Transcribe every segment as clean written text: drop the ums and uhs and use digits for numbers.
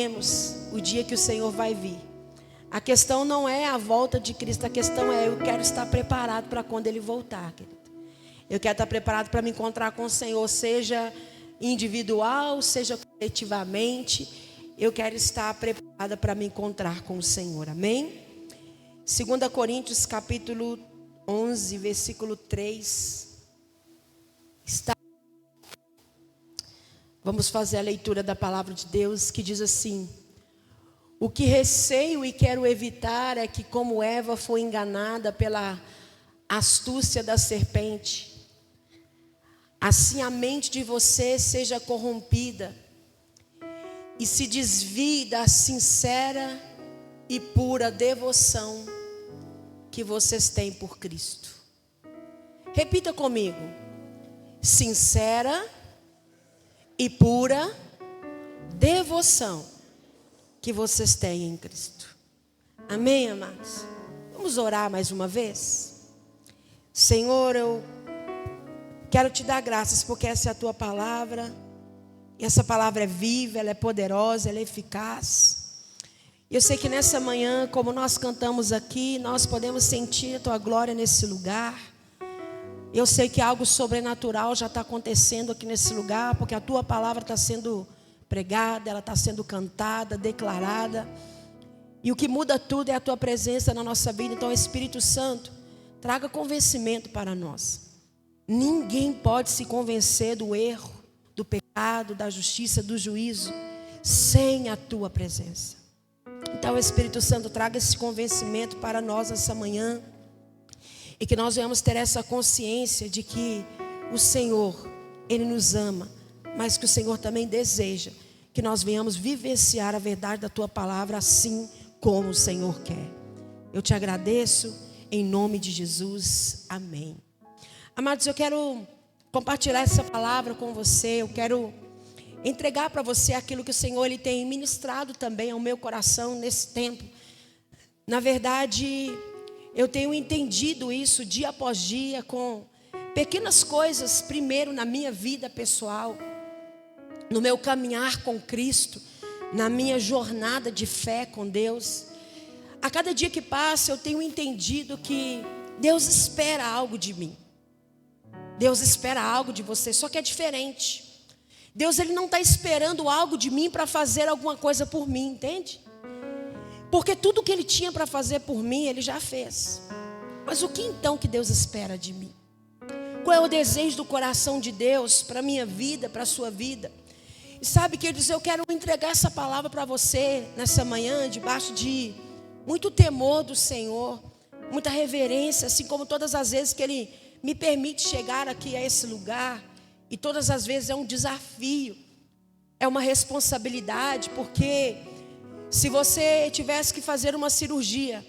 sabemos o dia que o Senhor vai vir. A questão não é a volta de Cristo, a questão é eu quero estar preparado para quando Ele voltar, querido. Eu quero estar preparado para me encontrar com o Senhor, seja individual, seja coletivamente. Eu quero estar preparada para me encontrar com o Senhor, amém? 2 Coríntios capítulo 11, versículo 3. Vamos fazer a leitura da palavra de Deus, que diz assim: o que receio e quero evitar é que, como Eva foi enganada pela astúcia da serpente, assim a mente de vocês seja corrompida e se desvie da sincera e pura devoção que vocês têm por Cristo. Repita comigo: sincera e pura devoção que vocês têm em Cristo. Amém, amados? Vamos orar mais uma vez? Senhor, eu quero te dar graças porque essa é a tua palavra. E essa palavra é viva, ela é poderosa, ela é eficaz. E eu sei que nessa manhã, como nós cantamos aqui, nós podemos sentir a tua glória nesse lugar. Eu sei que algo sobrenatural já está acontecendo aqui nesse lugar, porque a tua palavra está sendo pregada, ela está sendo cantada, declarada. E o que muda tudo é a tua presença na nossa vida. Então, Espírito Santo, traga convencimento para nós. Ninguém pode se convencer do erro, do pecado, da justiça, do juízo, sem a tua presença. Então, Espírito Santo, traga esse convencimento para nós essa manhã. E que nós venhamos ter essa consciência de que o Senhor, Ele nos ama, mas que o Senhor também deseja que nós venhamos vivenciar a verdade da tua palavra assim como o Senhor quer. Eu te agradeço em nome de Jesus. Amém. Amados, eu quero compartilhar essa palavra com você. Eu quero entregar para você aquilo que o Senhor Ele tem ministrado também ao meu coração nesse tempo. Na verdade, eu tenho entendido isso dia após dia com pequenas coisas, primeiro na minha vida pessoal, no meu caminhar com Cristo, na minha jornada de fé com Deus. A cada dia que passa eu tenho entendido que Deus espera algo de mim. Deus espera algo de você, só que é diferente. Deus Ele não está esperando algo de mim para fazer alguma coisa por mim, entende? Porque tudo que Ele tinha para fazer por mim, Ele já fez. Mas o que então que Deus espera de mim? Qual é o desejo do coração de Deus para a minha vida, para a sua vida? E sabe, queridos, eu quero entregar essa palavra para você nessa manhã, debaixo de muito temor do Senhor, muita reverência, assim como todas as vezes que Ele me permite chegar aqui a esse lugar. E todas as vezes é um desafio, é uma responsabilidade, porque se você tivesse que fazer uma cirurgia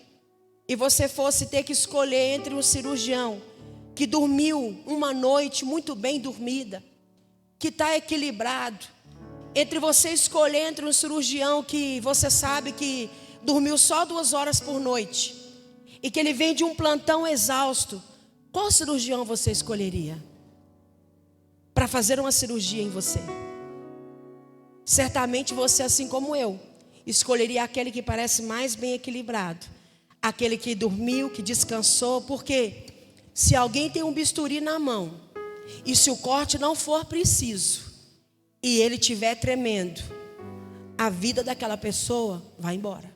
e você fosse ter que escolher entre um cirurgião que dormiu uma noite muito bem dormida, que está equilibrado, entre você escolher entre um cirurgião que você sabe que dormiu só 2 horas por noite e que ele vem de um plantão exausto, qual cirurgião você escolheria para fazer uma cirurgia em você? Certamente você, assim como eu, escolheria aquele que parece mais bem equilibrado, aquele que dormiu, que descansou. Porque se alguém tem um bisturi na mão e se o corte não for preciso e ele estiver tremendo, a vida daquela pessoa vai embora.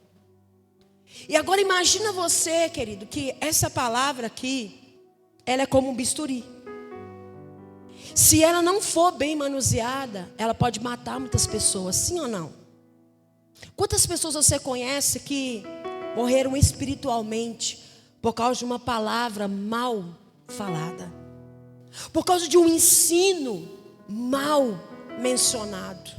E agora imagina você, querido, que essa palavra aqui, ela é como um bisturi. Se ela não for bem manuseada, ela pode matar muitas pessoas, sim ou não? Quantas pessoas você conhece que morreram espiritualmente por causa de uma palavra mal falada, por causa de um ensino mal mencionado,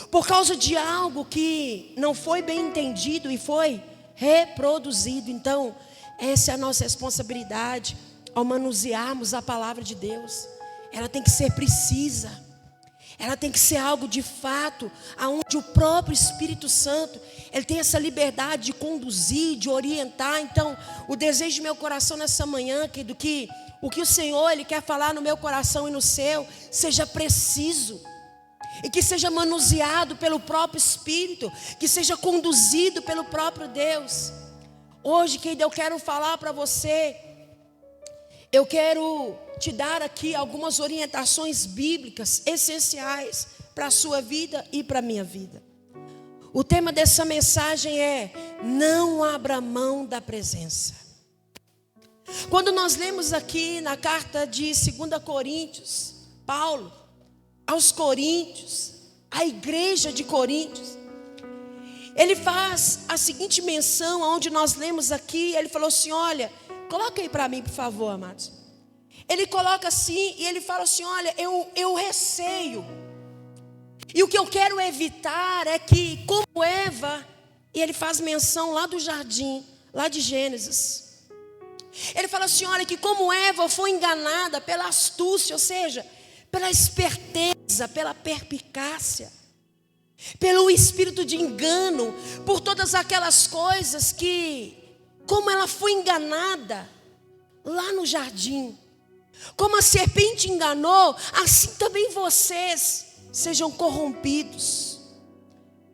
por causa de algo que não foi bem entendido e foi reproduzido? Então, essa é a nossa responsabilidade ao manusearmos a palavra de Deus. Ela tem que ser precisa. Ela tem que ser algo de fato, aonde o próprio Espírito Santo, Ele tem essa liberdade de conduzir, de orientar. Então, o desejo do meu coração nessa manhã, que o que o Senhor Ele quer falar no meu coração e no seu, seja preciso. e que seja manuseado pelo próprio Espírito, que seja conduzido pelo próprio Deus. Hoje, querido, eu quero falar para você, eu quero te dar aqui algumas orientações bíblicas essenciais para a sua vida e para a minha vida. O tema dessa mensagem é: não abra mão da presença. Quando nós lemos aqui na carta de 2 Coríntios, Paulo aos Coríntios, a igreja de Coríntios, ele faz a seguinte menção, onde nós lemos aqui, ele falou assim, olha, coloca aí para mim, por favor, amados. Ele coloca assim, e ele fala assim, olha, eu receio. E o que eu quero evitar é que, como Eva, e ele faz menção lá do jardim, lá de Gênesis. Ele fala assim, olha, que como Eva foi enganada pela astúcia, ou seja, pela esperteza, pela perspicácia, pelo espírito de engano, por todas aquelas coisas que, como ela foi enganada lá no jardim, como a serpente enganou, assim também vocês sejam corrompidos.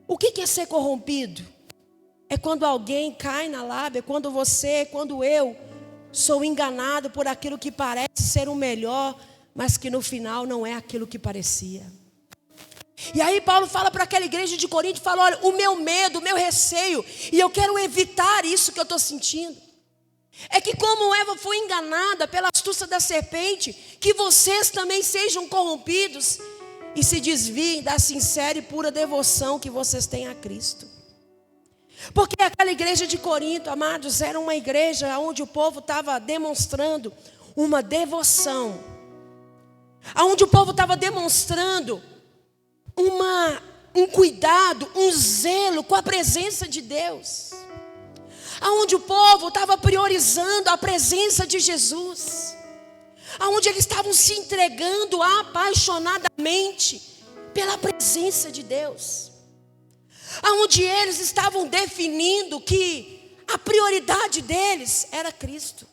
O que é ser corrompido? É quando alguém cai na lábia, quando eu sou enganado por aquilo que parece ser o melhor, mas que no final não é aquilo que parecia. E aí Paulo fala para aquela igreja de Corinto, fala, olha, o meu medo, o meu receio, e eu quero evitar isso que eu estou sentindo, é que como Eva foi enganada pela astúcia da serpente, que vocês também sejam corrompidos e se desviem da sincera e pura devoção que vocês têm a Cristo. Porque aquela igreja de Corinto, amados, era uma igreja onde o povo estava demonstrando uma devoção, onde o povo estava demonstrando um cuidado, um zelo com a presença de Deus, onde o povo estava priorizando a presença de Jesus, onde eles estavam se entregando apaixonadamente pela presença de Deus, onde eles estavam definindo que a prioridade deles era Cristo,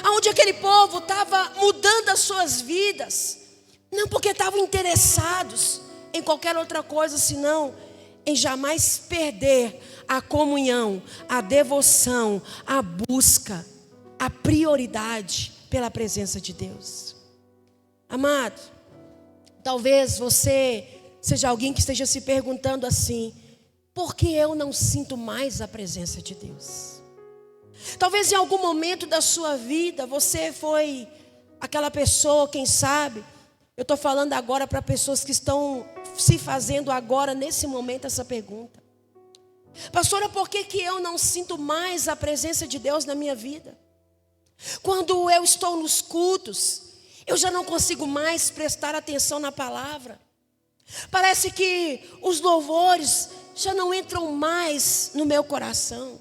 onde aquele povo estava mudando as suas vidas, não porque estavam interessados em qualquer outra coisa, senão em jamais perder a comunhão, a devoção, a busca, a prioridade pela presença de Deus. Amado, talvez você seja alguém que esteja se perguntando assim, por que eu não sinto mais a presença de Deus? Talvez em algum momento da sua vida você foi aquela pessoa, quem sabe, eu estou falando agora para pessoas que estão se fazendo agora, nesse momento, essa pergunta. Pastora, por que eu não sinto mais a presença de Deus na minha vida? Quando eu estou nos cultos, eu já não consigo mais prestar atenção na palavra. Parece que os louvores já não entram mais no meu coração.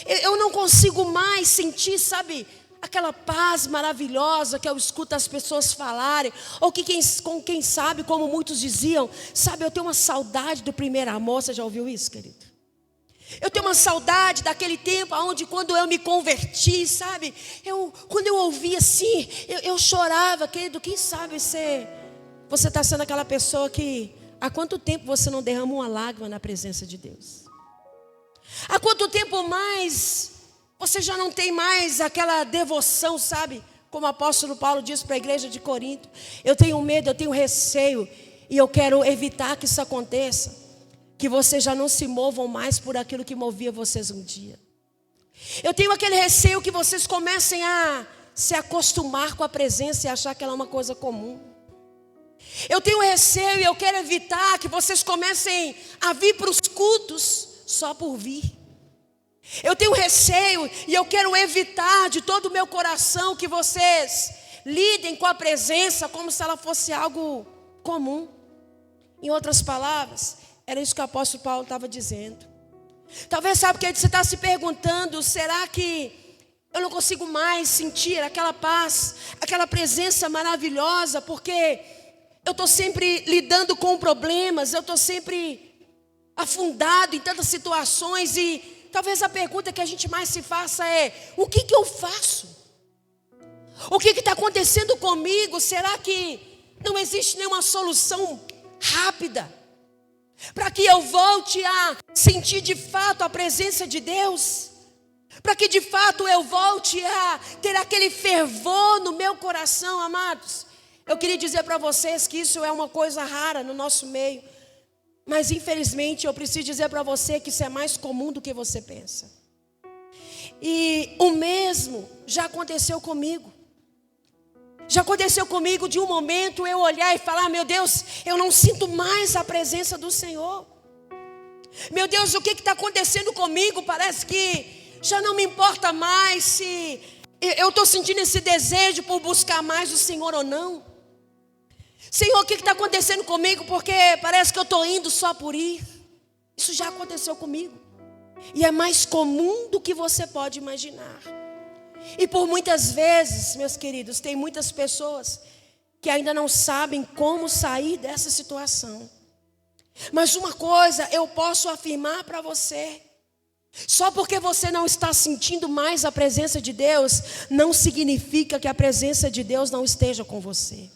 Eu não consigo mais sentir, sabe, aquela paz maravilhosa que eu escuto as pessoas falarem, ou que quem sabe, como muitos diziam, sabe, eu tenho uma saudade do primeiro amor. Você já ouviu isso, querido? Eu tenho uma saudade daquele tempo onde, quando eu me converti, sabe, quando eu ouvi assim, eu chorava, querido. Quem sabe você está sendo aquela pessoa que, há quanto tempo você não derrama uma lágrima na presença de Deus? Há quanto tempo mais você já não tem mais aquela devoção, sabe? Como o apóstolo Paulo disse para a igreja de Corinto, eu tenho medo, eu tenho receio, e eu quero evitar que isso aconteça, que vocês já não se movam mais por aquilo que movia vocês um dia. Eu tenho aquele receio que vocês comecem a se acostumar com a presença e achar que ela é uma coisa comum. Eu tenho receio e eu quero evitar que vocês comecem a vir para os cultos só por vir. Eu tenho receio e eu quero evitar de todo o meu coração que vocês lidem com a presença como se ela fosse algo comum. Em outras palavras, era isso que o apóstolo Paulo estava dizendo. Talvez, sabe, que você está se perguntando, será que eu não consigo mais sentir aquela paz, aquela presença maravilhosa, porque eu estou sempre lidando com problemas, eu estou sempre afundado em tantas situações, e talvez a pergunta que a gente mais se faça é, o que eu faço? O que está acontecendo comigo? Será que não existe nenhuma solução rápida, para que eu volte a sentir de fato a presença de Deus, para que de fato eu volte a ter aquele fervor no meu coração, amados. Eu queria dizer para vocês que isso é uma coisa rara no nosso meio, mas infelizmente eu preciso dizer para você que isso é mais comum do que você pensa. E o mesmo já aconteceu comigo. Já aconteceu comigo de um momento eu olhar e falar: meu Deus, eu não sinto mais a presença do Senhor. Meu Deus, o que está acontecendo comigo? Parece que já não me importa mais se eu estou sentindo esse desejo por buscar mais o Senhor ou não. Senhor, o que está acontecendo comigo? Porque parece que eu estou indo só por ir. Isso já aconteceu comigo. E é mais comum do que você pode imaginar. E por muitas vezes, meus queridos, tem muitas pessoas que ainda não sabem como sair dessa situação. Mas uma coisa eu posso afirmar para você: só porque você não está sentindo mais a presença de Deus, não significa que a presença de Deus não esteja com você.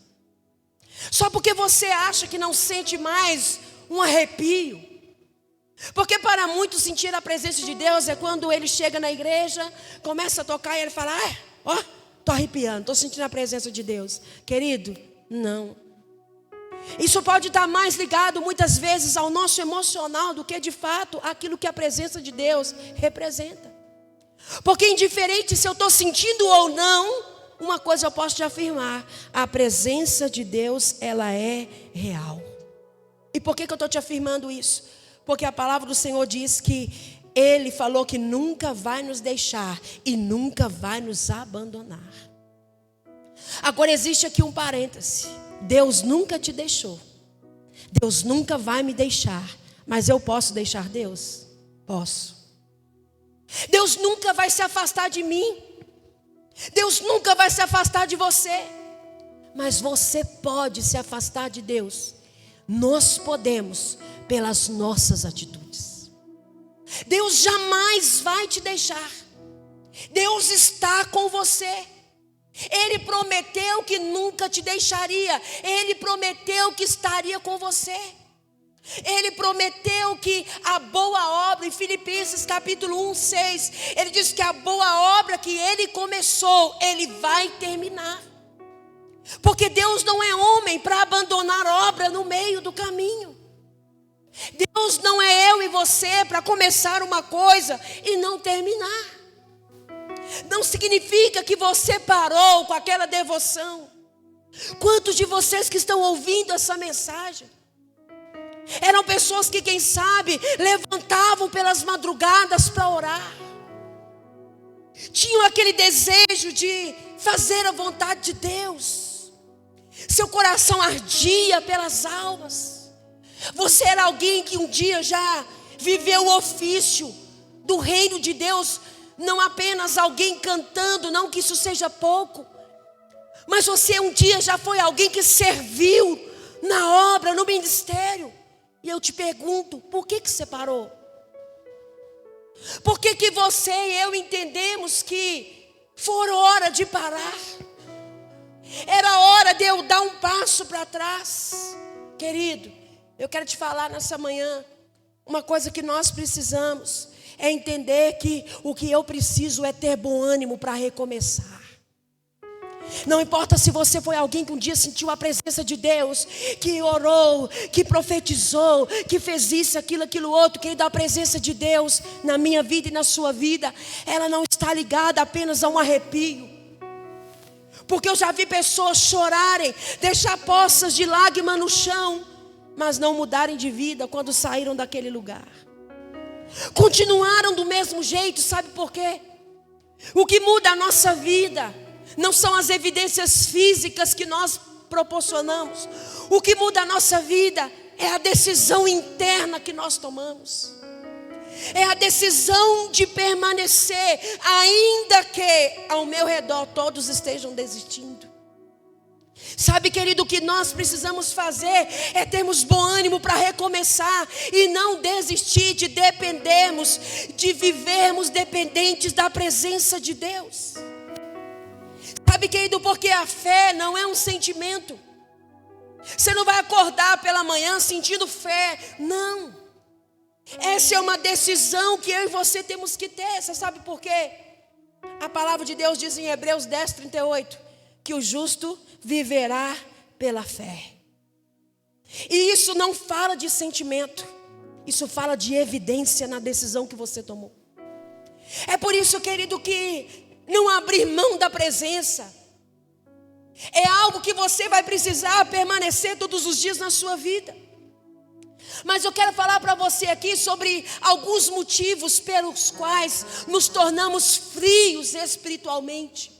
Só porque você acha que não sente mais um arrepio. Porque para muitos sentir a presença de Deus é quando ele chega na igreja, começa a tocar e ele fala: ó, estou arrepiando, estou sentindo a presença de Deus. Querido, não. Isso pode estar mais ligado muitas vezes ao nosso emocional do que de fato aquilo que a presença de Deus representa. Porque indiferente se eu estou sentindo ou não, uma coisa eu posso te afirmar: a presença de Deus, ela é real. E por que eu estou te afirmando isso? Porque a palavra do Senhor diz que Ele falou que nunca vai nos deixar e nunca vai nos abandonar. Agora existe aqui um parêntese: Deus nunca te deixou, Deus nunca vai me deixar, mas eu posso deixar Deus? Posso. Deus nunca vai se afastar de mim, Deus nunca vai se afastar de você, mas você pode se afastar de Deus. Nós podemos, pelas nossas atitudes. Deus jamais vai te deixar. Deus está com você. Ele prometeu que nunca te deixaria. Ele prometeu que estaria com você. Ele prometeu que a boa obra, em Filipenses capítulo 1, 6, ele diz que a boa obra que Ele começou, Ele vai terminar. Porque Deus não é homem para abandonar obra no meio do caminho. Deus não é eu e você para começar uma coisa e não terminar. Não significa que você parou com aquela devoção. Quantos de vocês que estão ouvindo essa mensagem eram pessoas que, quem sabe, levantavam pelas madrugadas para orar, tinham aquele desejo de fazer a vontade de Deus, seu coração ardia pelas almas. Você era alguém que um dia já viveu o ofício do reino de Deus, não apenas alguém cantando, não que isso seja pouco, mas você um dia já foi alguém que serviu na obra, no ministério. E eu te pergunto, por que você parou? Por que você e eu entendemos que foi hora de parar? Era hora de eu dar um passo para trás. Querido, eu quero te falar nessa manhã, uma coisa que nós precisamos é entender que o que eu preciso é ter bom ânimo para recomeçar. Não importa se você foi alguém que um dia sentiu a presença de Deus, que orou, que profetizou, que fez isso, aquilo outro. Querido, a presença de Deus na minha vida e na sua vida, ela não está ligada apenas a um arrepio. Porque eu já vi pessoas chorarem, deixar poças de lágrima no chão, mas não mudarem de vida quando saíram daquele lugar. Continuaram do mesmo jeito, sabe por quê? O que muda a nossa vida não são as evidências físicas que nós proporcionamos. O que muda a nossa vida é a decisão interna que nós tomamos. É a decisão de permanecer, ainda que ao meu redor todos estejam desistindo. Sabe, querido, o que nós precisamos fazer é termos bom ânimo para recomeçar e não desistir de dependermos, de vivermos dependentes da presença de Deus. Sabe, querido, porque a fé não é um sentimento. Você não vai acordar pela manhã sentindo fé. Não. Essa é uma decisão que eu e você temos que ter. Você sabe por quê? A palavra de Deus diz em Hebreus 10:38 que o justo viverá pela fé. E isso não fala de sentimento. Isso fala de evidência na decisão que você tomou. É por isso, querido, que não abrir mão da presença é algo que você vai precisar permanecer todos os dias na sua vida. Mas eu quero falar para você aqui sobre alguns motivos pelos quais nos tornamos frios espiritualmente.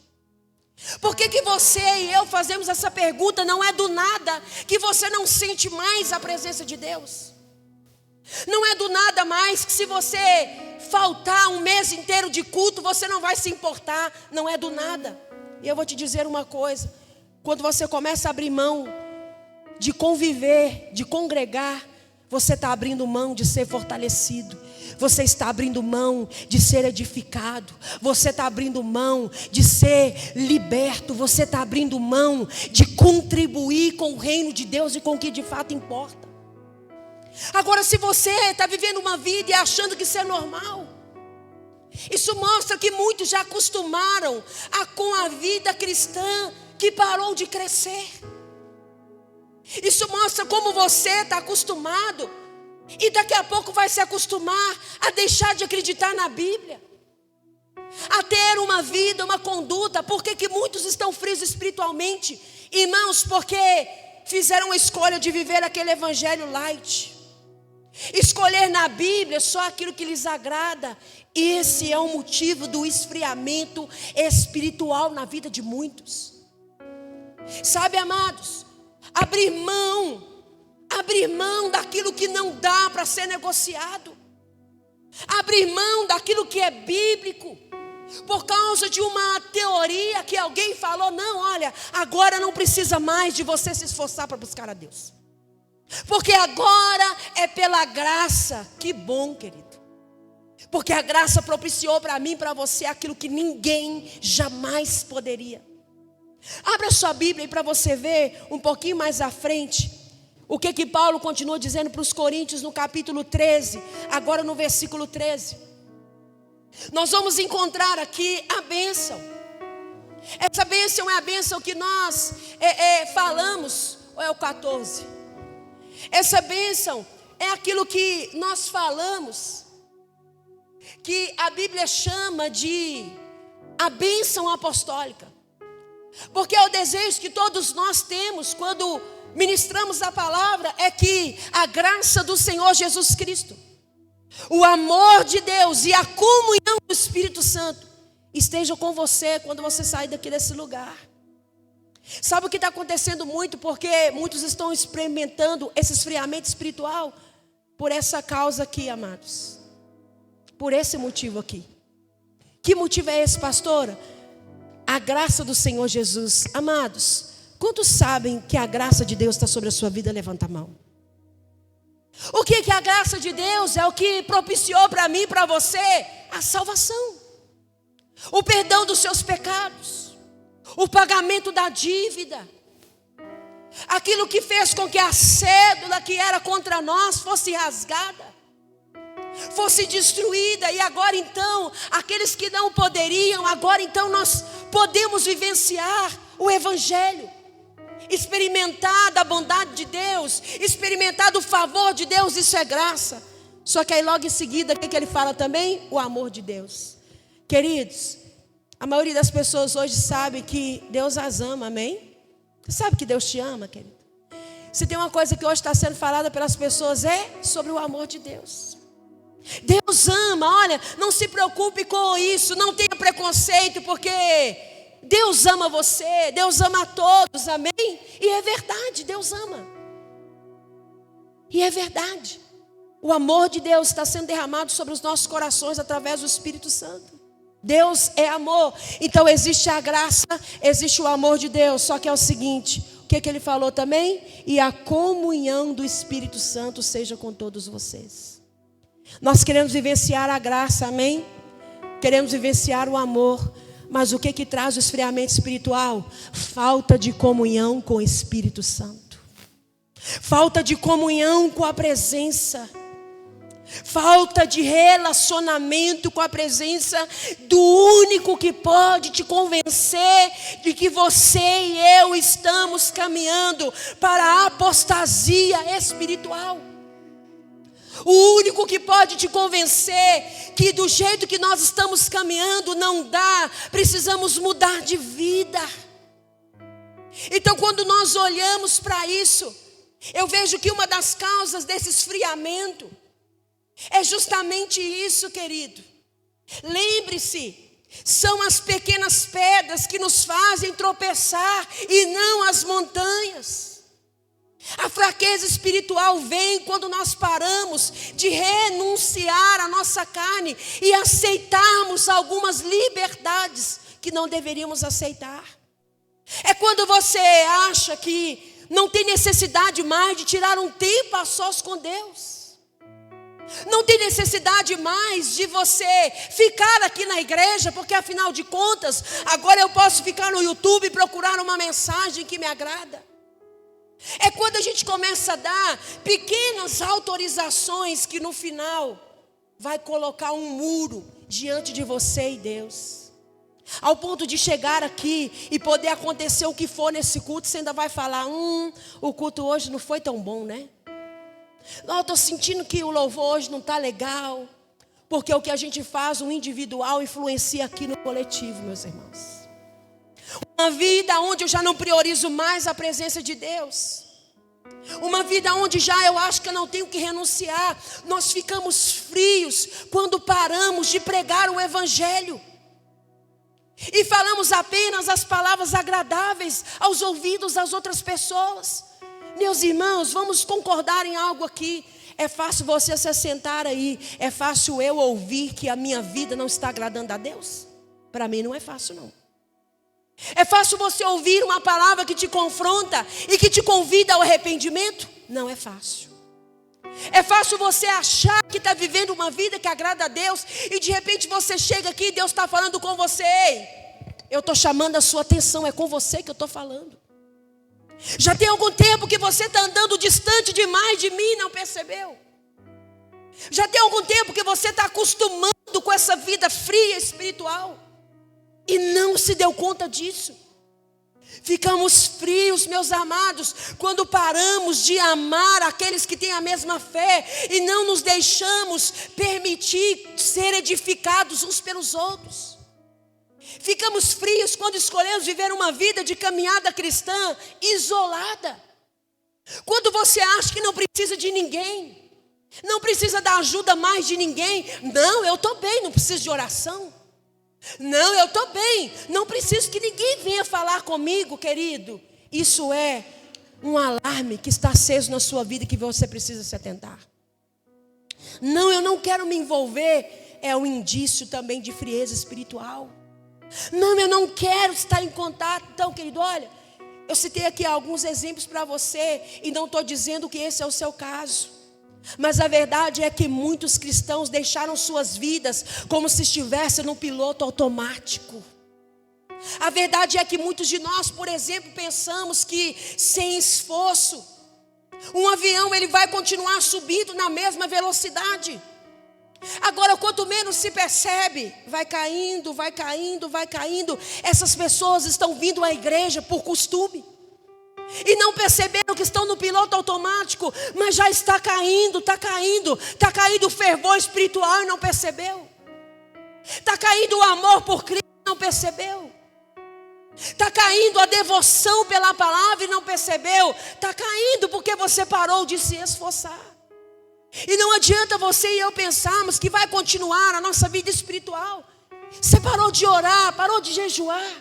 Por que você e eu fazemos essa pergunta? Não é do nada que você não sente mais a presença de Deus. Não é do nada mais que se você faltar um mês inteiro de culto, você não vai se importar. Não é do nada. E eu vou te dizer uma coisa. Quando você começa a abrir mão de conviver, de congregar, você está abrindo mão de ser fortalecido. Você está abrindo mão de ser edificado. Você está abrindo mão de ser liberto. Você está abrindo mão de contribuir com o reino de Deus e com o que de fato importa. Agora, se você está vivendo uma vida e achando que isso é normal, isso mostra que muitos já acostumaram com a vida cristã que parou de crescer. Isso mostra como você está acostumado e daqui a pouco vai se acostumar a deixar de acreditar na Bíblia, a ter uma vida, uma conduta. Por que muitos estão frios espiritualmente? Irmãos, porque fizeram a escolha de viver aquele evangelho light, escolher na Bíblia só aquilo que lhes agrada. Esse é o motivo do esfriamento espiritual na vida de muitos. Sabe, amados, abrir mão daquilo que não dá para ser negociado, abrir mão daquilo que é bíblico, por causa de uma teoria que alguém falou. Não, olha, agora não precisa mais de você se esforçar para buscar a Deus, porque agora é pela graça. Que bom, querido, porque a graça propiciou para mim e para você aquilo que ninguém jamais poderia. Abra sua Bíblia para você ver um pouquinho mais à frente o que Paulo continua dizendo para os Coríntios no capítulo 13, agora no versículo 13. Nós vamos encontrar aqui a bênção. Essa bênção é a bênção que nós falamos, ou é o 14? Essa bênção é aquilo que nós falamos, que a Bíblia chama de a bênção apostólica. Porque é o desejo que todos nós temos quando ministramos a palavra, é que a graça do Senhor Jesus Cristo, o amor de Deus e a comunhão do Espírito Santo estejam com você quando você sair daqui desse lugar. Sabe o que está acontecendo muito? Porque muitos estão experimentando esse esfriamento espiritual por essa causa aqui, amados. Por esse motivo aqui. Que motivo é esse, pastora? A graça do Senhor Jesus. Amados, quantos sabem que a graça de Deus está sobre a sua vida? Levanta a mão. O que é a graça de Deus? É o que propiciou para mim e para você a salvação, o perdão dos seus pecados, o pagamento da dívida, aquilo que fez com que a cédula que era contra nós fosse rasgada, fosse destruída. E agora então, aqueles que não poderiam, agora então nós podemos vivenciar o Evangelho, experimentar da bondade de Deus, experimentar do favor de Deus. Isso é graça. Só que aí logo em seguida, o que ele fala também? O amor de Deus. Queridos, a maioria das pessoas hoje sabe que Deus as ama, amém? Você sabe que Deus te ama, querido? Se tem uma coisa que hoje está sendo falada pelas pessoas, é sobre o amor de Deus. Deus ama, olha, não se preocupe com isso, não tenha preconceito, porque Deus ama você, Deus ama a todos, amém? E é verdade, Deus ama. E é verdade. O amor de Deus está sendo derramado sobre os nossos corações através do Espírito Santo. Deus é amor. Então existe a graça, existe o amor de Deus. Só que é o seguinte, o que ele falou também? E a comunhão do Espírito Santo seja com todos vocês. Nós queremos vivenciar a graça, amém? Queremos vivenciar o amor. Mas o que traz o esfriamento espiritual? Falta de comunhão com o Espírito Santo. falta de comunhão com a presença, falta de relacionamento com a presença do único que pode te convencer de que você e eu estamos caminhando para a apostasia espiritual. O único que pode te convencer que do jeito que nós estamos caminhando não dá, precisamos mudar de vida. Então, quando nós olhamos para isso, eu vejo que uma das causas desse esfriamento é justamente isso, querido. Lembre-se, são as pequenas pedras que nos fazem tropeçar e não as montanhas. A fraqueza espiritual vem quando nós paramos de renunciar à nossa carne e aceitarmos algumas liberdades que não deveríamos aceitar. É quando você acha que não tem necessidade mais de tirar um tempo a sós com Deus. Não tem necessidade mais de você ficar aqui na igreja, porque afinal de contas, agora eu posso ficar no YouTube e procurar uma mensagem que me agrada. É quando a gente começa a dar pequenas autorizações que no final vai colocar um muro diante de você e Deus. Ao ponto de chegar aqui e poder acontecer o que for nesse culto, você ainda vai falar, o culto hoje não foi tão bom, né? Não, eu estou sentindo que o louvor hoje não está legal. Porque o que a gente faz, o individual, influencia aqui no coletivo, meus irmãos. Uma vida onde eu já não priorizo mais a presença de Deus. Uma vida onde já eu acho que eu não tenho que renunciar. Nós ficamos frios quando paramos de pregar o Evangelho. E falamos apenas as palavras agradáveis aos ouvidos das outras pessoas. Meus irmãos, vamos concordar em algo aqui. É fácil você se sentar aí. É fácil eu ouvir que a minha vida não está agradando a Deus? Para mim não é fácil não. É fácil você ouvir uma palavra que te confronta e que te convida ao arrependimento? Não é fácil. É fácil você achar que está vivendo uma vida que agrada a Deus e de repente você chega aqui e Deus está falando com você. Ei, eu estou chamando a sua atenção, é com você que eu estou falando. Já tem algum tempo que você está andando distante demais de mim e não percebeu? Já tem algum tempo que você está acostumando com essa vida fria espiritual e não se deu conta disso. Ficamos frios, meus amados, quando paramos de amar aqueles que têm a mesma fé e não nos deixamos permitir ser edificados uns pelos outros. Ficamos frios quando escolhemos viver uma vida de caminhada cristã isolada. Quando você acha que não precisa de ninguém, não precisa da ajuda mais de ninguém. Não, eu estou bem, não preciso de oração. Não, eu estou bem, não preciso que ninguém venha falar comigo, querido. Isso é um alarme que está aceso na sua vida e que você precisa se atentar. Não, eu não quero me envolver, é um indício também de frieza espiritual. Não, eu não quero estar em contato. Então, querido, olha, eu citei aqui alguns exemplos para você e não estou dizendo que esse é o seu caso. Mas a verdade é que muitos cristãos deixaram suas vidas como se estivessem no piloto automático. A verdade é que muitos de nós, por exemplo, pensamos que sem esforço, um avião ele vai continuar subindo na mesma velocidade. Agora, quanto menos se percebe, vai caindo, vai caindo, vai caindo. Essas pessoas estão vindo à igreja por costume e não perceberam que estão no piloto automático, mas já está caindo, está caindo o fervor espiritual e não percebeu. Está caindo o amor por Cristo e não percebeu. Está caindo a devoção pela palavra e não percebeu. Está caindo porque você parou de se esforçar. E não adianta você e eu pensarmos que vai continuar a nossa vida espiritual. Você parou de orar, parou de jejuar,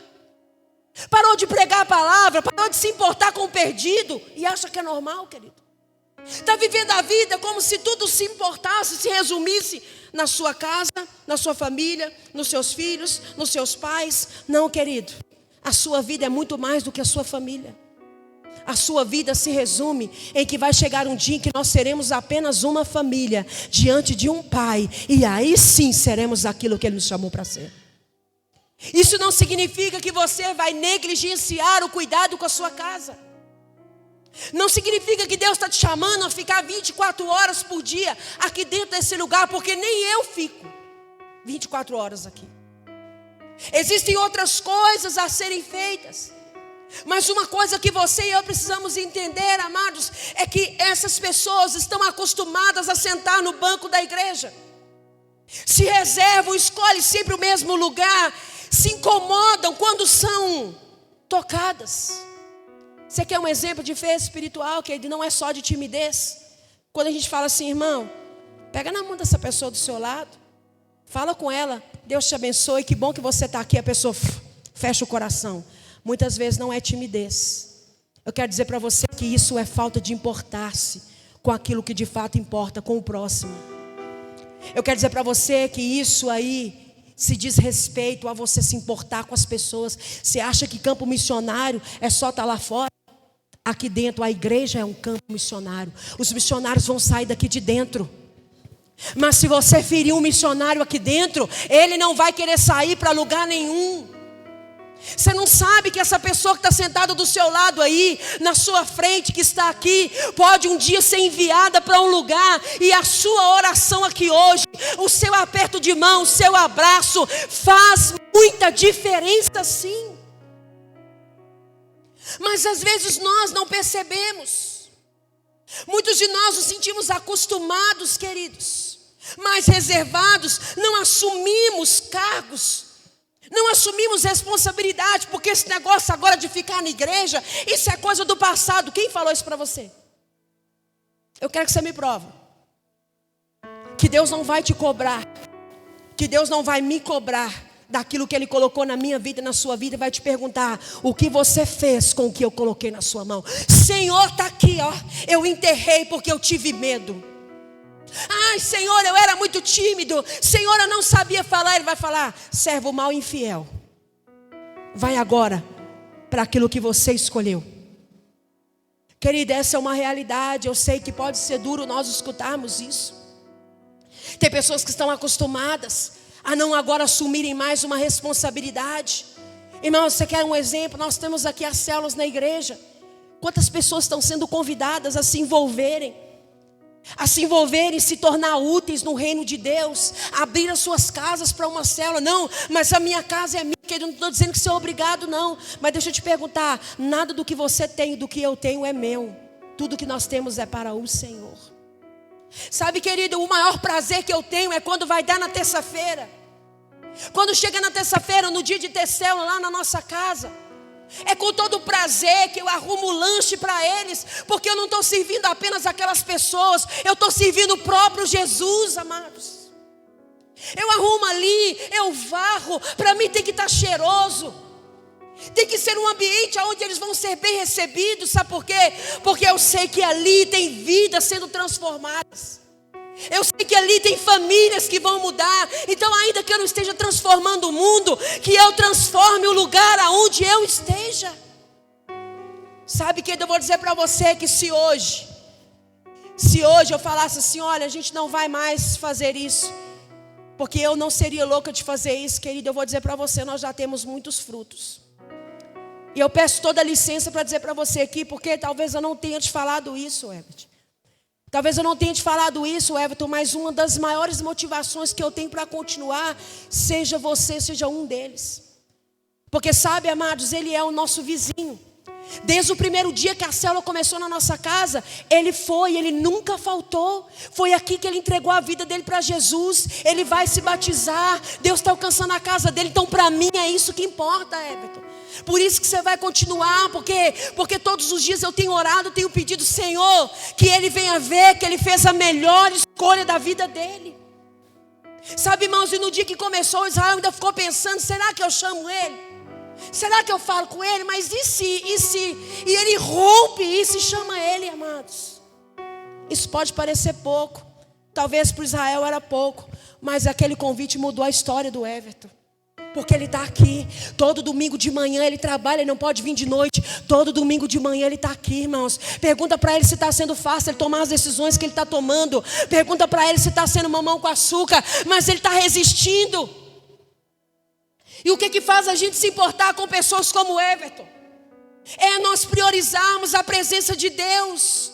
parou de pregar a palavra, parou de se importar com o perdido e acha que é normal, querido. Está vivendo a vida como se tudo se importasse, se resumisse na sua casa, na sua família, nos seus filhos, nos seus pais. Não, querido, a sua vida é muito mais do que a sua família. A sua vida se resume em que vai chegar um dia em que nós seremos apenas uma família diante de um pai. E aí sim seremos aquilo que Ele nos chamou para ser. Isso não significa que você vai negligenciar o cuidado com a sua casa. Não significa que Deus está te chamando a ficar 24 horas por dia aqui dentro desse lugar, porque nem eu fico 24 horas aqui. Existem outras coisas a serem feitas. Mas uma coisa que você e eu precisamos entender, amados, é que essas pessoas estão acostumadas a sentar no banco da igreja. Se reservam, escolhem sempre o mesmo lugar, se incomodam quando são tocadas. Você quer um exemplo de fé espiritual, que não é só de timidez? Quando a gente fala assim, irmão, pega na mão dessa pessoa do seu lado, fala com ela, Deus te abençoe, que bom que você está aqui. A pessoa fecha o coração. Muitas vezes não é timidez. Eu quero dizer para você que isso é falta de importar-se com aquilo que de fato importa, com o próximo. Eu quero dizer para você que isso aí se diz respeito a você se importar com as pessoas. Você acha que campo missionário é só estar lá fora? Aqui dentro a igreja é um campo missionário. Os missionários vão sair daqui de dentro. Mas se você ferir um missionário aqui dentro, ele não vai querer sair para lugar nenhum. Você não sabe que essa pessoa que está sentada do seu lado aí, na sua frente, que está aqui, pode um dia ser enviada para um lugar, e a sua oração aqui hoje, o seu aperto de mão, o seu abraço, faz muita diferença sim. Mas às vezes nós não percebemos. Muitos de nós nos sentimos acostumados, queridos, mais reservados, não assumimos cargos, não assumimos responsabilidade, porque esse negócio agora de ficar na igreja, isso é coisa do passado. Quem falou isso para você? Eu quero que você me prove que Deus não vai te cobrar, que Deus não vai me cobrar daquilo que Ele colocou na minha vida e na sua vida, e vai te perguntar o que você fez com o que eu coloquei na sua mão. Senhor, está aqui, ó, eu enterrei porque eu tive medo. Ai, Senhor, eu era muito tímido. Senhor, eu não sabia falar. Ele vai falar, servo mau e infiel, vai agora para aquilo que você escolheu. Querida, essa é uma realidade. Eu sei que pode ser duro nós escutarmos isso. Tem pessoas que estão acostumadas a não agora assumirem mais uma responsabilidade. Irmão, você quer um exemplo? Nós temos aqui as células na igreja. Quantas pessoas estão sendo convidadas a se envolverem, se tornar úteis no reino de Deus, abrir as suas casas para uma célula. Não, mas a minha casa é minha. Eu não estou dizendo que você é obrigado, não. Mas deixa eu te perguntar, nada do que você tem, do que eu tenho é meu. Tudo que nós temos é para o Senhor. Sabe, querido, o maior prazer que eu tenho é quando vai dar na terça-feira. Quando chega na terça-feira, no dia de ter célula lá na nossa casa, é com todo prazer que eu arrumo lanche para eles, porque eu não estou servindo apenas aquelas pessoas, eu estou servindo o próprio Jesus, amados. Eu arrumo ali, eu varro, para mim tem que estar cheiroso, tem que ser um ambiente onde eles vão ser bem recebidos. Sabe por quê? Porque eu sei que ali tem vidas sendo transformadas. Eu sei que ali tem famílias que vão mudar. Então, ainda que eu não esteja transformando o mundo, que eu transforme o lugar aonde eu esteja. Sabe, que eu vou dizer para você que se hoje eu falasse assim, olha, a gente não vai mais fazer isso, porque eu não seria louca de fazer isso, querido, eu vou dizer para você, nós já temos muitos frutos. E eu peço toda a licença para dizer para você aqui, porque talvez eu não tenha te falado isso, Everton. Talvez eu não tenha te falado isso, Everton, mas uma das maiores motivações que eu tenho para continuar, seja você, seja um deles. Porque sabe, amados, Ele é o nosso vizinho. Desde o primeiro dia que a célula começou na nossa casa, Ele nunca faltou. Foi aqui que Ele entregou a vida dele para Jesus. Ele vai se batizar, Deus está alcançando a casa dele. Então para mim é isso que importa, Everton. Por isso que você vai continuar, porque todos os dias eu tenho orado, tenho pedido, Senhor, que Ele venha ver que Ele fez a melhor escolha da vida dele. Sabe, irmãos, e no dia que começou, Israel ainda ficou pensando, será que eu chamo ele? Será que eu falo com ele? Mas e se? E ele rompe isso e chama ele, amados. Isso pode parecer pouco, talvez para Israel era pouco, mas aquele convite mudou a história do Everton. Porque ele está aqui, todo domingo de manhã ele trabalha, ele não pode vir de noite. Todo domingo de manhã ele está aqui, irmãos. Pergunta para ele se está sendo fácil ele tomar as decisões que ele está tomando. Pergunta para ele se está sendo mamão com açúcar, mas ele está resistindo. E o que faz a gente se importar com pessoas como Everton? É nós priorizarmos a presença de Deus.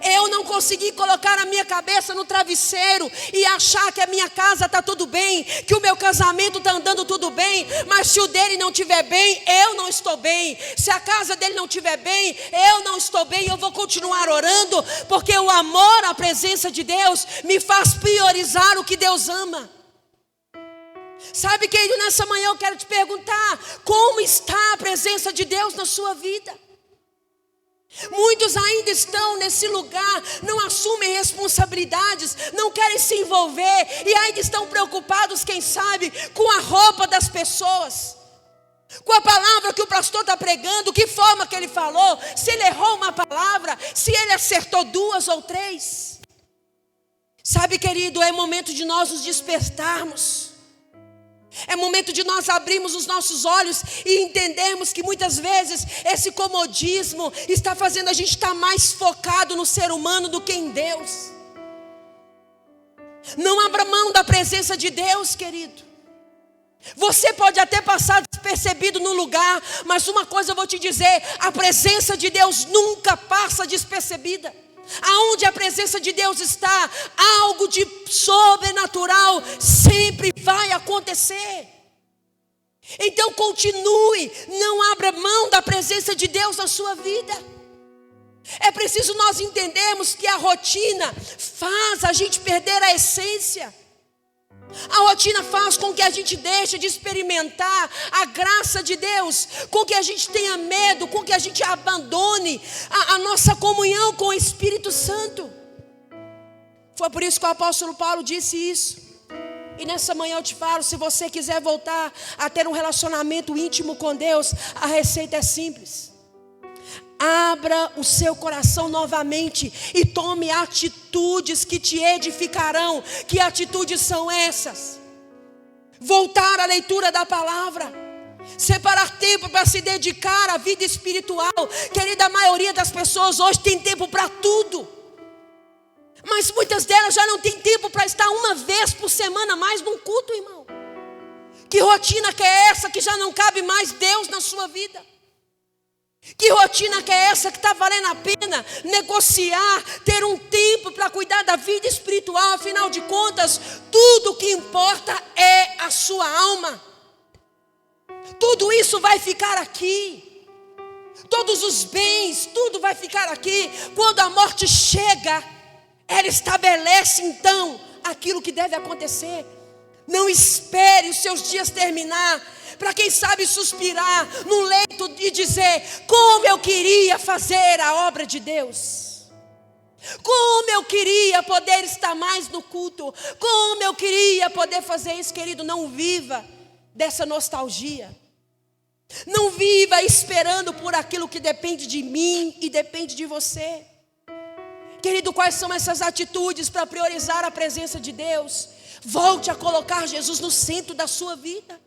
Eu não consegui colocar a minha cabeça no travesseiro e achar que a minha casa está tudo bem, que o meu casamento está andando tudo bem, mas se o dele não estiver bem, eu não estou bem. Se a casa dele não estiver bem, eu não estou bem. Eu vou continuar orando, porque o amor à presença de Deus me faz priorizar o que Deus ama. Sabe, querido, nessa manhã eu quero te perguntar: como está a presença de Deus na sua vida? Muitos ainda estão nesse lugar, não assumem responsabilidades, não querem se envolver e ainda estão preocupados, quem sabe, com a roupa das pessoas, com a palavra que o pastor está pregando, que forma que ele falou, se ele errou uma palavra, se ele acertou 2 ou 3. Sabe, querido, é momento de nós nos despertarmos. É momento de nós abrirmos os nossos olhos e entendermos que muitas vezes esse comodismo está fazendo a gente estar mais focado no ser humano do que em Deus. Não abra mão da presença de Deus, querido. Você pode até passar despercebido no lugar, mas uma coisa eu vou te dizer: a presença de Deus nunca passa despercebida. Aonde a presença de Deus está, algo de sobrenatural sempre vai acontecer. Então continue, não abra mão da presença de Deus na sua vida. É preciso nós entendermos que a rotina faz a gente perder a essência. A rotina faz com que a gente deixe de experimentar a graça de Deus, com que a gente tenha medo, com que a gente abandone a nossa comunhão com o Espírito Santo. Foi por isso que o apóstolo Paulo disse isso. E nessa manhã eu te falo: se você quiser voltar a ter um relacionamento íntimo com Deus, a receita é simples. Abra o seu coração novamente e tome atitudes que te edificarão. Que atitudes são essas? Voltar à leitura da palavra, separar tempo para se dedicar à vida espiritual. Querida, a maioria das pessoas hoje tem tempo para tudo, mas muitas delas já não tem tempo para estar uma vez por semana mais num culto, irmão. Que rotina que é essa que já não cabe mais Deus na sua vida? Que rotina que é essa que está valendo a pena negociar, ter um tempo para cuidar da vida espiritual? Afinal de contas, tudo o que importa é a sua alma. Tudo isso vai ficar aqui. Todos os bens, tudo vai ficar aqui. Quando a morte chega, ela estabelece então aquilo que deve acontecer. Não espere os seus dias terminar para, quem sabe, suspirar no leito e dizer: como eu queria fazer a obra de Deus, como eu queria poder estar mais no culto, como eu queria poder fazer isso. Querido, não viva dessa nostalgia. Não viva esperando por aquilo que depende de mim e depende de você. Querido, quais são essas atitudes para priorizar a presença de Deus? Volte a colocar Jesus no centro da sua vida.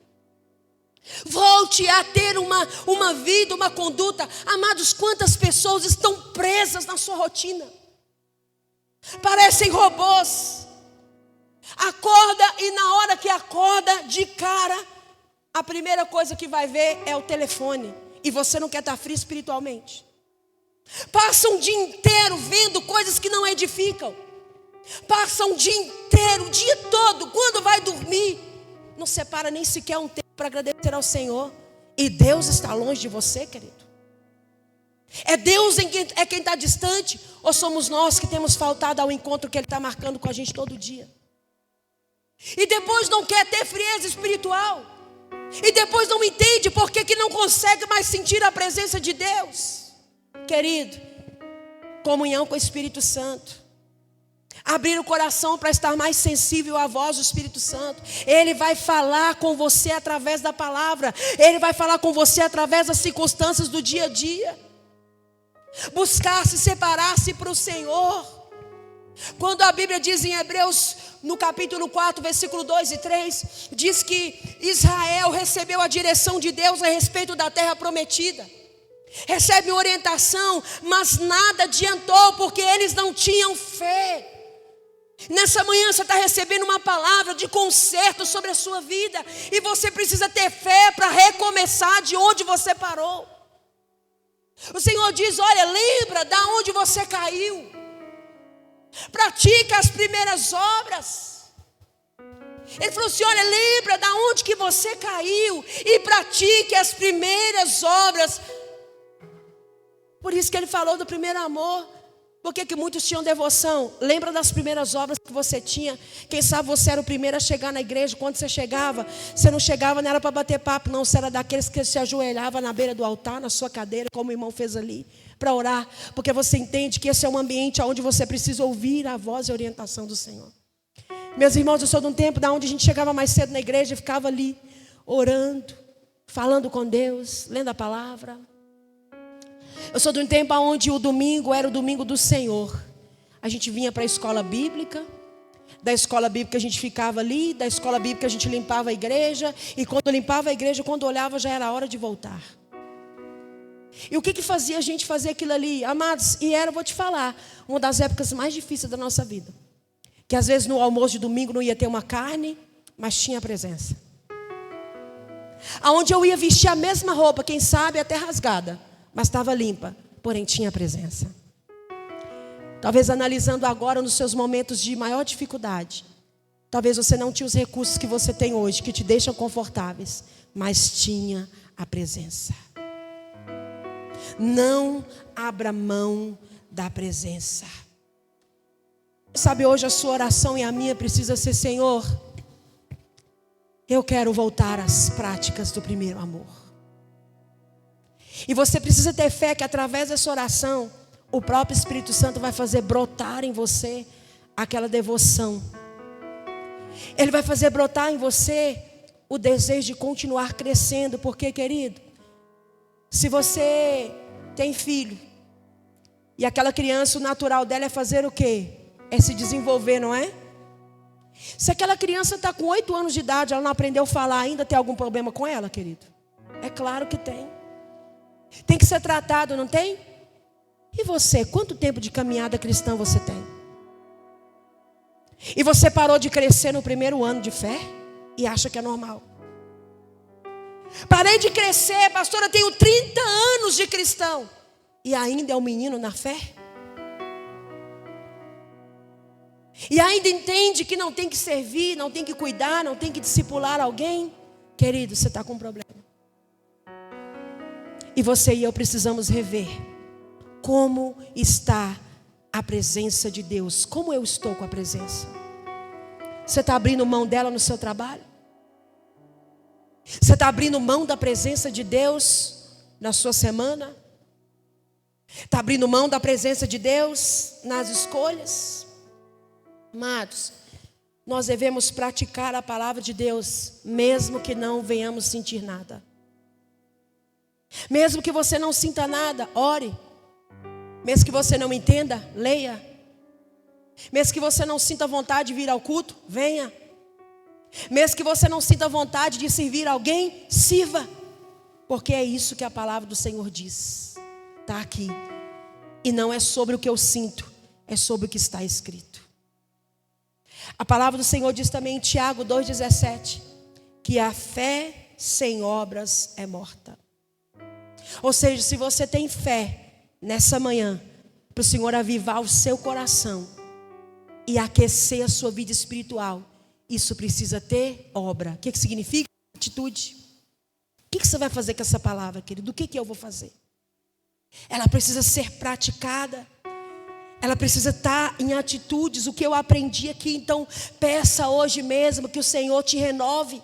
Volte a ter uma vida, uma conduta. Amados, quantas pessoas estão presas na sua rotina? Parecem robôs. Acorda e na hora que acorda, de cara, a primeira coisa que vai ver é o telefone. E você não quer estar frio espiritualmente. Passa um dia inteiro vendo coisas que não edificam. Passa um dia inteiro, o dia todo, quando vai dormir, não separa nem sequer um tempo para agradecer ao Senhor. E Deus está longe de você, querido. É Deus quem está distante? Ou somos nós que temos faltado ao encontro que Ele está marcando com a gente todo dia? E depois não quer ter frieza espiritual. E depois não entende por que não consegue mais sentir a presença de Deus. Querido, comunhão com o Espírito Santo. Abrir o coração para estar mais sensível à voz do Espírito Santo. Ele vai falar com você através da palavra. Ele vai falar com você através das circunstâncias do dia a dia. Buscar-se, separar-se para o Senhor. Quando a Bíblia diz em Hebreus, no capítulo 4, versículo 2 e 3, diz que Israel recebeu a direção de Deus a respeito da terra prometida. Recebe orientação, mas nada adiantou, porque eles não tinham fé. Nessa manhã você está recebendo uma palavra de conserto sobre a sua vida. E você precisa ter fé para recomeçar de onde você parou. O Senhor diz: olha, lembra da onde você caiu. Pratica as primeiras obras. Ele falou assim: olha, lembra da onde que você caiu e pratique as primeiras obras. Por isso que ele falou do primeiro amor. Por que muitos tinham devoção? Lembra das primeiras obras que você tinha? Quem sabe você era o primeiro a chegar na igreja. Quando você chegava, você não chegava, não era para bater papo, não. Você era daqueles que se ajoelhava na beira do altar, na sua cadeira, como o irmão fez ali, para orar. Porque você entende que esse é um ambiente onde você precisa ouvir a voz e a orientação do Senhor. Meus irmãos, eu sou de um tempo onde a gente chegava mais cedo na igreja e ficava ali, orando, falando com Deus, lendo a palavra. Eu sou de um tempo onde o domingo era o domingo do Senhor. A gente vinha para a escola bíblica. Da escola bíblica a gente ficava ali. Da escola bíblica a gente limpava a igreja. E quando limpava a igreja, quando olhava, já era a hora de voltar. E o que fazia a gente fazer aquilo ali? Amados, e era, vou te falar, uma das épocas mais difíceis da nossa vida. Que às vezes no almoço de domingo não ia ter uma carne, mas tinha a presença. Aonde eu ia vestir a mesma roupa, quem sabe até rasgada, mas estava limpa, porém tinha presença. Talvez analisando agora nos seus momentos de maior dificuldade, talvez você não tinha os recursos que você tem hoje, que te deixam confortáveis, mas tinha a presença. Não abra mão da presença. Sabe, hoje a sua oração e a minha precisa ser: Senhor, eu quero voltar às práticas do primeiro amor. E você precisa ter fé que através dessa oração, o próprio Espírito Santo vai fazer brotar em você aquela devoção. Ele vai fazer brotar em você o desejo de continuar crescendo. Porque, querido, se você tem filho, e aquela criança, o natural dela é fazer o quê? É se desenvolver, não é? Se aquela criança está com 8 anos de idade, ela não aprendeu a falar ainda, tem algum problema com ela, querido? É claro que tem. Tem que ser tratado, não tem? E você, quanto tempo de caminhada cristã você tem? E você parou de crescer no primeiro ano de fé e acha que é normal? Parei de crescer, pastora, eu tenho 30 anos de cristão e ainda é um menino na fé? E ainda entende que não tem que servir, não tem que cuidar, não tem que discipular alguém? Querido, você está com um problema. E você e eu precisamos rever como está a presença de Deus. Como eu estou com a presença? Você está abrindo mão dela no seu trabalho? Você está abrindo mão da presença de Deus na sua semana? Está abrindo mão da presença de Deus nas escolhas? Amados, nós devemos praticar a palavra de Deus, mesmo que não venhamos sentir nada. Mesmo que você não sinta nada, ore. Mesmo que você não entenda, leia. Mesmo que você não sinta vontade de vir ao culto, venha. Mesmo que você não sinta vontade de servir alguém, sirva. Porque é isso que a palavra do Senhor diz. Está aqui. E não é sobre o que eu sinto, é sobre o que está escrito. A palavra do Senhor diz também em Tiago 2,17, que a fé sem obras é morta. Ou seja, se você tem fé nessa manhã, para o Senhor avivar o seu coração e aquecer a sua vida espiritual, isso precisa ter obra. O que significa? Atitude. O que você vai fazer com essa palavra, querido? O que eu vou fazer? Ela precisa ser praticada. Ela precisa estar em atitudes. O que eu aprendi aqui, então peça hoje mesmo que o Senhor te renove.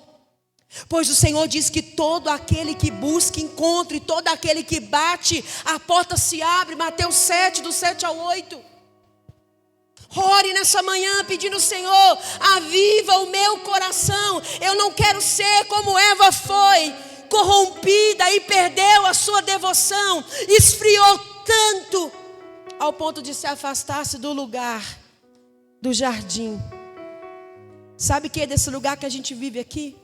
Pois o Senhor diz que todo aquele que busca, encontra, e todo aquele que bate, a porta se abre. Mateus 7, do 7 ao 8. Ore nessa manhã pedindo: Senhor, aviva o meu coração. Eu não quero ser como Eva foi, corrompida e perdeu a sua devoção, esfriou tanto ao ponto de se afastar-se do lugar, do jardim. Sabe que é desse lugar que a gente vive aqui?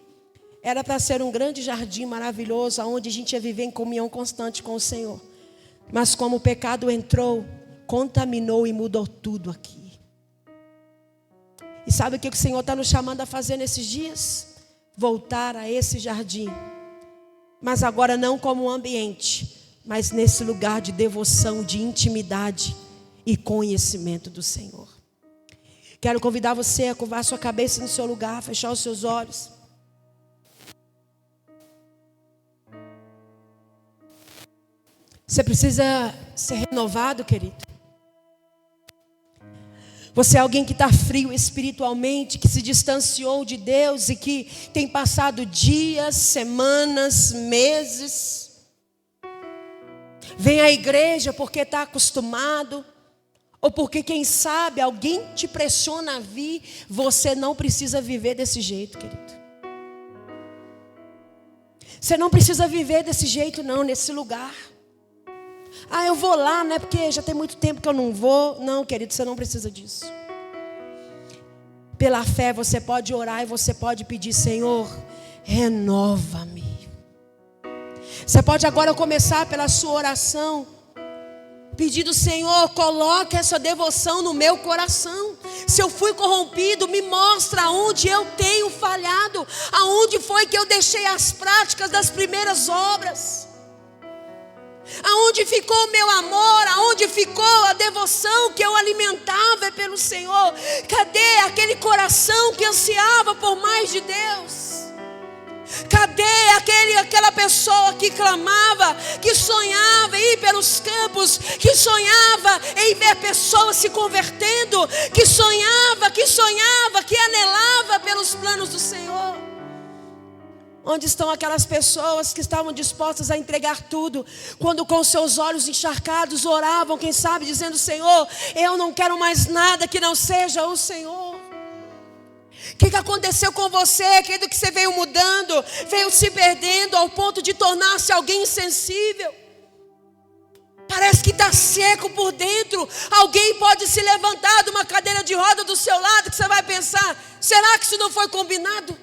Era para ser um grande jardim maravilhoso, onde a gente ia viver em comunhão constante com o Senhor. Mas como o pecado entrou, contaminou e mudou tudo aqui. E sabe o que o Senhor está nos chamando a fazer nesses dias? Voltar a esse jardim. Mas agora não como um ambiente, mas nesse lugar de devoção, de intimidade e conhecimento do Senhor. Quero convidar você a curvar sua cabeça no seu lugar, fechar os seus olhos. Você precisa ser renovado, querido. Você é alguém que está frio espiritualmente, que se distanciou de Deus e que tem passado dias, semanas, meses. Vem à igreja porque está acostumado, ou porque, quem sabe, alguém te pressiona a vir. Você não precisa viver desse jeito, querido. Você não precisa viver desse jeito não, nesse lugar. Ah, eu vou lá, né? Porque já tem muito tempo que eu não vou. Não, querido, você não precisa disso. Pela fé você pode orar e você pode pedir: Senhor, renova-me. Você pode agora começar pela sua oração, pedindo: Senhor, coloque essa devoção no meu coração. Se eu fui corrompido, me mostra aonde eu tenho falhado, aonde foi que eu deixei as práticas das primeiras obras. Aonde ficou o meu amor? Aonde ficou a devoção que eu alimentava pelo Senhor? Cadê aquele coração que ansiava por mais de Deus? Cadê aquela pessoa que clamava, que sonhava em ir pelos campos, que sonhava em ver pessoas se convertendo, que sonhava, que anelava pelos planos do Senhor? Onde estão aquelas pessoas que estavam dispostas a entregar tudo, quando com seus olhos encharcados oravam, quem sabe dizendo: Senhor, eu não quero mais nada que não seja o Senhor. O que aconteceu com você, querido, que você veio mudando, veio se perdendo ao ponto de tornar-se alguém insensível? Parece que está seco por dentro. Alguém pode se levantar de uma cadeira de roda do seu lado, que você vai pensar: será que isso não foi combinado?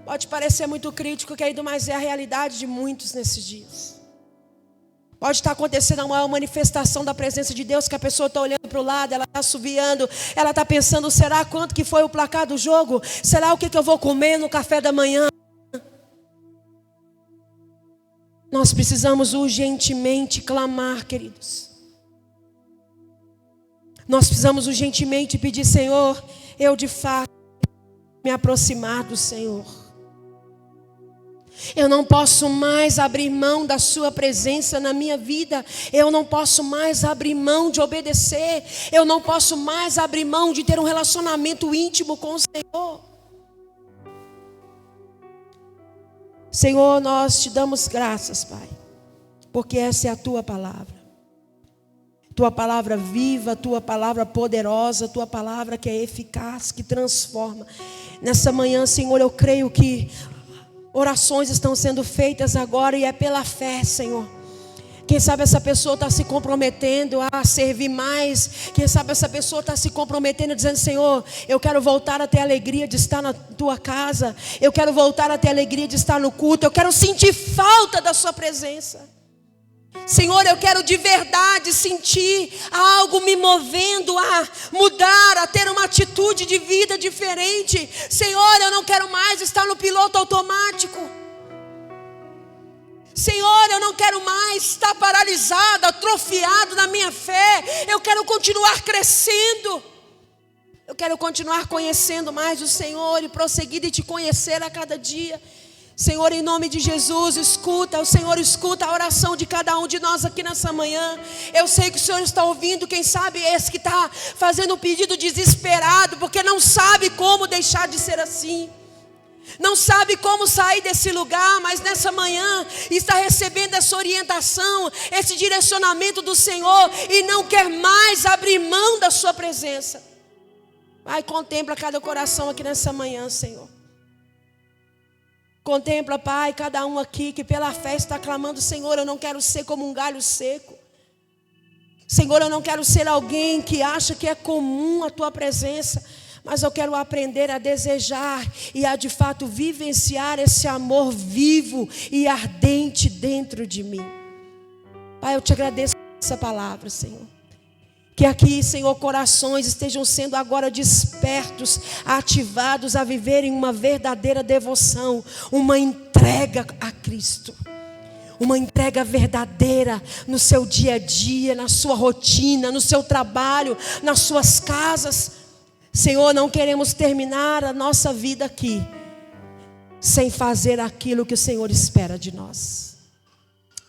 Pode parecer muito crítico, querido, mas é a realidade de muitos nesses dias. Pode estar acontecendo a maior manifestação da presença de Deus, que a pessoa está olhando para o lado, ela está assoviando, ela está pensando: será quanto que foi o placar do jogo? Será o que eu vou comer no café da manhã? Nós precisamos urgentemente clamar, queridos. Nós precisamos urgentemente pedir: Senhor, eu de fato me aproximar do Senhor. Eu não posso mais abrir mão da sua presença na minha vida. Eu não posso mais abrir mão de obedecer. Eu não posso mais abrir mão de ter um relacionamento íntimo com o Senhor. Senhor, nós te damos graças, Pai, porque essa é a tua palavra. Tua palavra viva, tua palavra poderosa, tua palavra que é eficaz, que transforma. Nessa manhã, Senhor, eu creio que orações estão sendo feitas agora e é pela fé, Senhor. Quem sabe essa pessoa está se comprometendo a servir mais. Quem sabe essa pessoa está se comprometendo, dizendo: Senhor, eu quero voltar a ter a alegria de estar na tua casa. Eu quero voltar a ter a alegria de estar no culto. Eu quero sentir falta da sua presença. Senhor, eu quero de verdade sentir algo me movendo a mudar, a ter uma atitude de vida diferente. Senhor, eu não quero mais estar no piloto automático. Senhor, eu não quero mais estar paralisado, atrofiado na minha fé. Eu quero continuar crescendo. Eu quero continuar conhecendo mais o Senhor e prosseguir de te conhecer a cada dia. Senhor, em nome de Jesus, o Senhor escuta a oração de cada um de nós aqui nessa manhã. Eu sei que o Senhor está ouvindo, quem sabe esse que está fazendo um pedido desesperado, porque não sabe como deixar de ser assim. Não sabe como sair desse lugar, mas nessa manhã está recebendo essa orientação, esse direcionamento do Senhor e não quer mais abrir mão da sua presença. Vai, contempla cada coração aqui nessa manhã, Senhor. Contempla, Pai, cada um aqui que pela fé está clamando: Senhor, eu não quero ser como um galho seco. Senhor, eu não quero ser alguém que acha que é comum a tua presença, mas eu quero aprender a desejar e a de fato vivenciar esse amor vivo e ardente dentro de mim. Pai, eu te agradeço por essa palavra, Senhor. Que aqui, Senhor, corações estejam sendo agora despertos, ativados a viverem uma verdadeira devoção, uma entrega a Cristo. uma entrega verdadeira no seu dia a dia, na sua rotina, no seu trabalho, nas suas casas. Senhor, não queremos terminar a nossa vida aqui sem fazer aquilo que o Senhor espera de nós.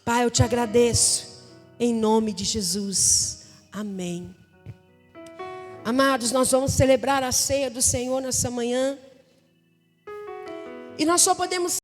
Pai, eu te agradeço em nome de Jesus. Amém. Amados, nós vamos celebrar a ceia do Senhor nessa manhã. E nós só podemos